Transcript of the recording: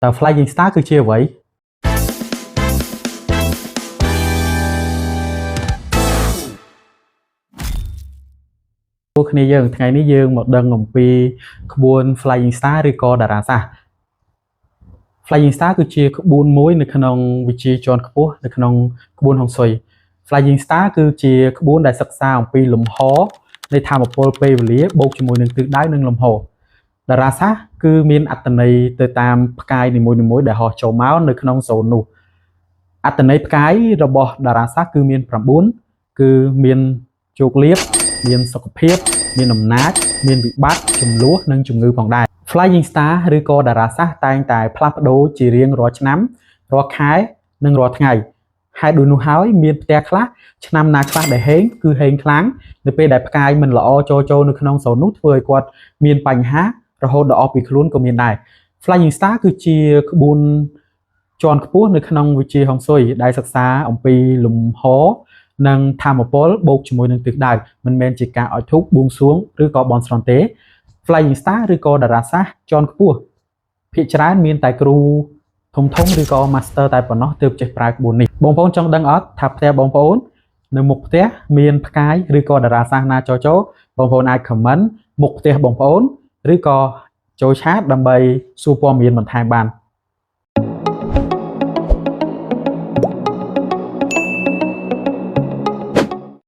តើ Flying Star គឺជាអ្វីពួកគ្នាយើងថ្ងៃនេះយើងមកដឹងអំពីក្បួន Flying Star ឬក៏តារាសាស្ត្រ Flying Star គឺជាក្បួនមួយនៅក្នុងវិជ្ជាជាន់ខ្ពស់នៅក្នុងក្បួនហុងស៊ុយ Flying Star គឺជាក្បួនដែលសិក្សាអំពីលំហនៃថាមពលពេលវេលាបូកជាមួយនឹងទិសដៅនិងលំហតារាសាស្ត្រគឺមានអត្ថន័យទៅតាមផ្កាយនីមួយៗដែលហោះចូលមកនៅក្នុងโซนនោះអត្ថន័យផ្កាយរបស់តារាសាស្ត្រគឺមាន9គឺមានជោគលាភមានសុខភាពមានអំណាចមានវិបត្តិចំនួននិងជំងឺផងដែរ Flying Star ឬក៏តារាសាស្ត្រតែងតែផ្លាស់ប្ដូរជារៀងរាល់ឆ្នាំរាល់ខែនិងរាល់ថ្ងៃហើយដូចនោះហើយមានផ្ទះខ្លះឆ្នាំណាខ្លះដែលហេងគឺហេងខ្លាំងនៅពេលដែលផ្កាយមិនល្អចូលនៅក្នុងโซนនោះធ្វើឲ្យគាត់មានបញ្ហារហូតដល់អស់ពីខ្លួនក៏មានដែរ Flying Star គឺជាក្បួនជាន់ខ្ពស់នៅក្នុងវិជ្ជាហុងស៊ុយដែលសិក្សាអំពីលំហនិងថាមពលបូកជាមួយនឹងទិសដៅមិនមែនជាការឲ្យធូបបួងសួងឬក៏បន់ស្រន់ទេ Flying Star ឬក៏តារាសាស្ត្រជាន់ខ្ពស់ភាគច្រើនមានតែគ្រូធំឬក៏ Master តែប៉ុណ្ណោះទើបចេះប្រើក្បួននេះបងប្អូនចង់ដឹងអត់ថាផ្ទះបងប្អូននៅមុខផ្ទះមានផ្កាយឬក៏តារាសាស្ត្រណាចូលបងប្អូនអាច comment មុខផ្ទះបងប្អូនឬក៏ចូលឆាតដើម្បីសួរព័ត៌មានបន្ថែមបាន